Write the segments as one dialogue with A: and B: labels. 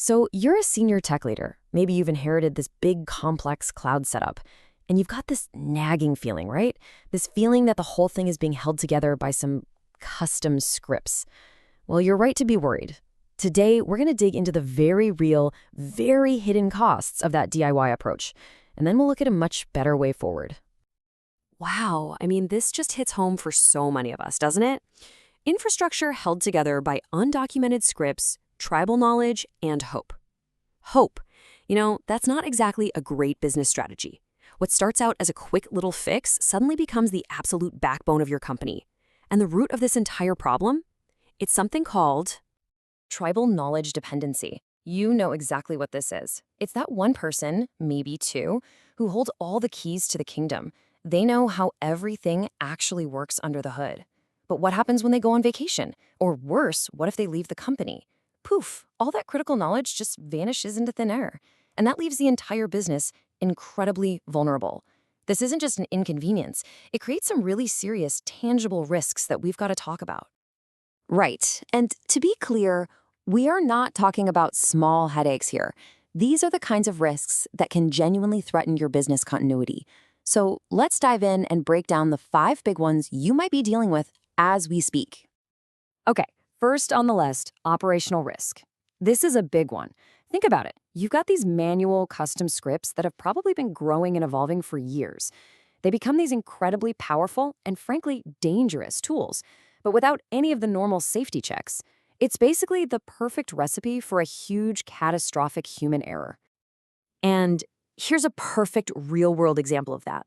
A: So you're a senior tech leader. Maybe you've inherited this big, complex cloud setup, and you've got this nagging feeling, right? This feeling that the whole thing is being held together by some custom scripts. Well, you're right to be worried. Today, we're going to dig into the very real, very hidden costs of that DIY approach, and then we'll look at a much better way forward.
B: Wow, this just hits home for so many of us, doesn't it? Infrastructure held together by undocumented scripts, tribal knowledge, and hope. Hope. That's not exactly a great business strategy. What starts out as a quick little fix suddenly becomes the absolute backbone of your company. And the root of this entire problem? It's something called
A: Tribal knowledge dependency. You know exactly what this is. It's that one person, maybe two, who holds all the keys to the kingdom. They know how everything actually works under the hood. But what happens when they go on vacation? Or worse, what if they leave the company? Poof, all that critical knowledge just vanishes into thin air. And that leaves the entire business incredibly vulnerable. This isn't just an inconvenience. It creates some really serious, tangible risks that we've got to talk about.
B: right. And to be clear, we are not talking about small headaches here. These are the kinds of risks that can genuinely threaten your business continuity. So let's dive in and break down the 5 big ones you might be dealing with as we speak. Okay, first on the list, operational risk. This is a big one. Think about it. You've got these manual custom scripts that have probably been growing and evolving for years. They become these incredibly powerful and frankly dangerous tools, but without any of the normal safety checks. It's basically the perfect recipe for a huge catastrophic human error. And here's a perfect real-world example of that.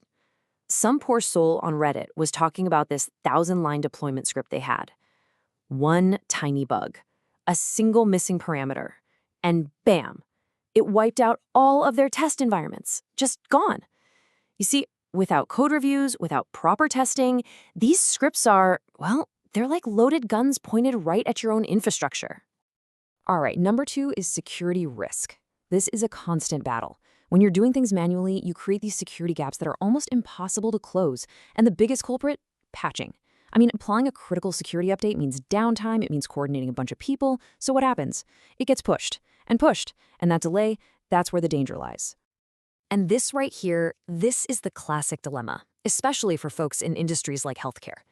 B: Some poor soul on Reddit was talking about this 1,000-line deployment script they had. One tiny bug, a single missing parameter, and bam, it wiped out all of their test environments, just gone. You see, without code reviews, without proper testing, these scripts are, well, they're like loaded guns pointed right at your own infrastructure.
A: All right, number 2 is security risk. This is a constant battle. When you're doing things manually, you create these security gaps that are almost impossible to close. And the biggest culprit? Patching. Applying a critical security update means downtime, it means coordinating a bunch of people. So what happens? It gets pushed. And that delay, that's where the danger lies.
B: And this right here, this is the classic dilemma, especially for folks in industries like healthcare.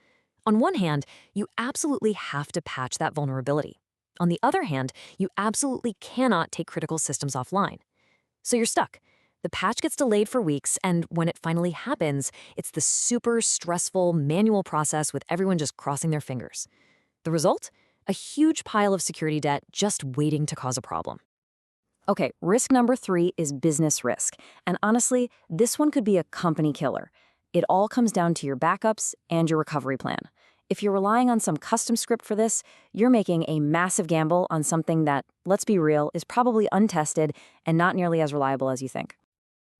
B: On one hand, you absolutely have to patch that vulnerability. On the other hand, you absolutely cannot take critical systems offline. So you're stuck. The patch gets delayed for weeks, and when it finally happens, it's the super stressful manual process with everyone just crossing their fingers. The result? A huge pile of security debt just waiting to cause a problem.
A: Okay, risk number 3 is business risk. And honestly, this one could be a company killer. It all comes down to your backups and your recovery plan. If you're relying on some custom script for this, you're making a massive gamble on something that, let's be real, is probably untested and not nearly as reliable as you think.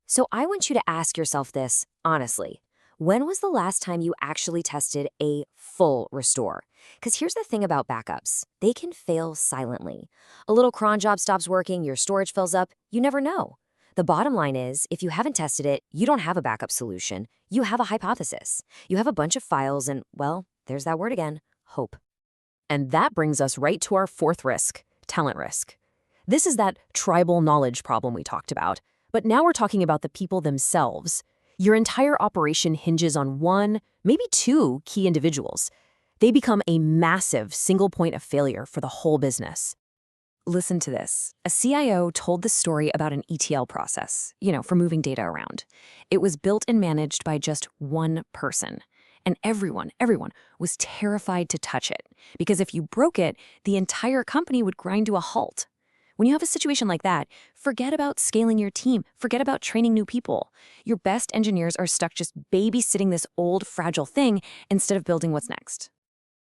B: So I want you to ask yourself this, honestly. When was the last time you actually tested a full restore? Because here's the thing about backups. They can fail silently. A little cron job stops working, your storage fills up, you never know. The bottom line is, if you haven't tested it, you don't have a backup solution. You have a hypothesis. You have a bunch of files and, well, there's that word again, hope.
A: And that brings us right to our 4th risk, talent risk. This is that tribal knowledge problem we talked about. But now we're talking about the people themselves. Your entire operation hinges on 1, maybe 2 key individuals. They become a massive single point of failure for the whole business. Listen to this. A CIO told the story about an ETL process, for moving data around. It was built and managed by just 1 person. And everyone was terrified to touch it, because if you broke it, the entire company would grind to a halt. When you have a situation like that, forget about scaling your team, forget about training new people. Your best engineers are stuck just babysitting this old, fragile thing instead of building what's next.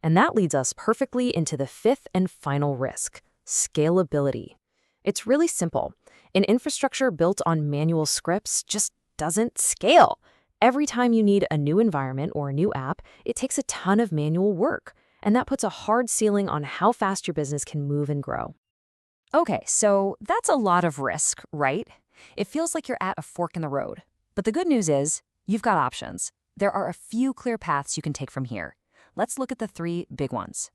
A: And that leads us perfectly into the 5th and final risk, scalability. It's really simple. An infrastructure built on manual scripts just doesn't scale. Every time you need a new environment or a new app, it takes a ton of manual work, and that puts a hard ceiling on how fast your business can move and grow. Okay, so that's a lot of risk, right? It feels like you're at a fork in the road. But the good news is, you've got options. There are a few clear paths you can take from here. Let's look at the 3 big ones.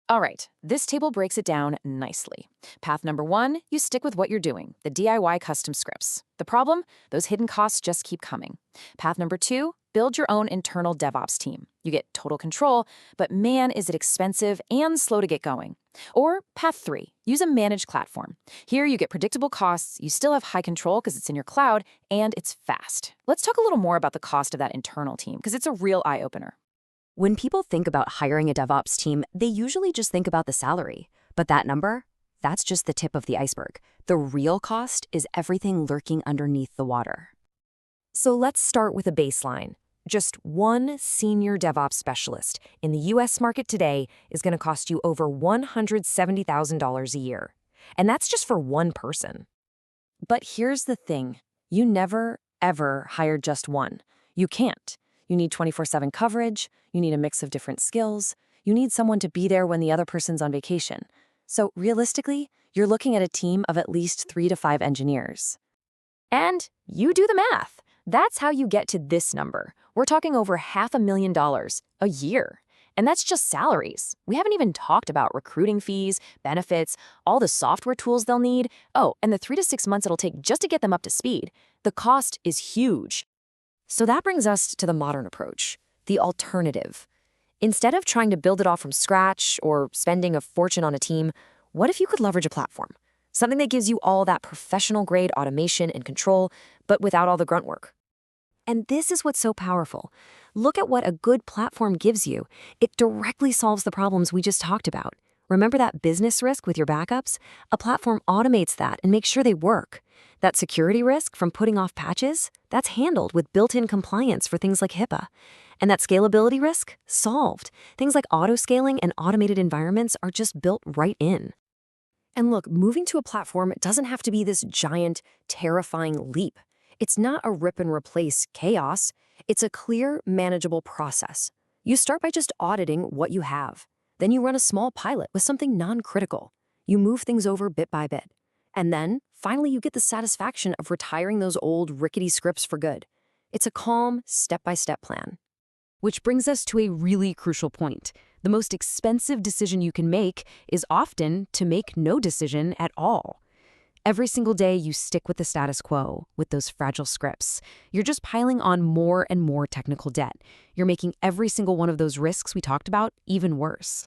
A: All right, this table breaks it down nicely. Path number 1, you stick with what you're doing, the DIY custom scripts. The problem? Those hidden costs just keep coming. Path number 2, build your own internal DevOps team. You get total control, but man, is it expensive and slow to get going. Or path 3, use a managed platform. Here you get predictable costs, you still have high control because it's in your cloud, and it's fast. Let's talk a little more about the cost of that internal team, because it's a real eye-opener.
B: When people think about hiring a DevOps team, they usually just think about the salary. But that number? That's just the tip of the iceberg. The real cost is everything lurking underneath the water. So let's start with a baseline. Just one senior DevOps specialist in the US market today is going to cost you over $170,000 a year. And that's just for one person. But here's the thing. You never, ever hire just one. You can't. You need 24/7 coverage, you need a mix of different skills, you need someone to be there when the other person's on vacation. So realistically, you're looking at a team of at least 3 to 5 engineers. And you do the math. That's how you get to this number. We're talking over $500,000 a year. And that's just salaries. We haven't even talked about recruiting fees, benefits, all the software tools they'll need. Oh, and the 3 to 6 months it'll take just to get them up to speed. The cost is huge. So that brings us to the modern approach, the alternative. Instead of trying to build it all from scratch or spending a fortune on a team, what if you could leverage a platform? Something that gives you all that professional-grade automation and control, but without all the grunt work. And this is what's so powerful. Look at what a good platform gives you. It directly solves the problems we just talked about. Remember that business risk with your backups? A platform automates that and makes sure they work. That security risk from putting off patches? That's handled with built-in compliance for things like HIPAA. And that scalability risk? Solved. Things like auto-scaling and automated environments are just built right in. And look, moving to a platform doesn't have to be this giant, terrifying leap. It's not a rip-and-replace chaos. It's a clear, manageable process. You start by just auditing what you have. Then you run a small pilot with something non-critical. You move things over bit by bit. And then, finally, you get the satisfaction of retiring those old, rickety scripts for good. It's a calm, step-by-step plan. Which brings us to a really crucial point. The most expensive decision you can make is often to make no decision at all. Every single day you stick with the status quo, with those fragile scripts. You're just piling on more and more technical debt. You're making every single one of those risks we talked about even worse.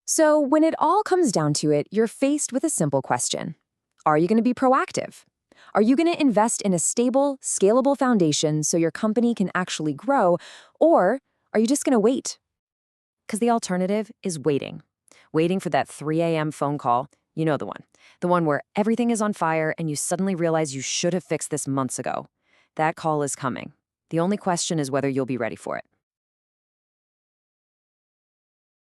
B: So when it all comes down to it, you're faced with a simple question. Are you going to be proactive? Are you going to invest in a stable, scalable foundation so your company can actually grow? Or are you just going to wait? Because the alternative is waiting. Waiting for that 3 a.m. phone call. You know the one. The one where everything is on fire and you suddenly realize you should have fixed this months ago. That call is coming. The only question is whether you'll be ready for it.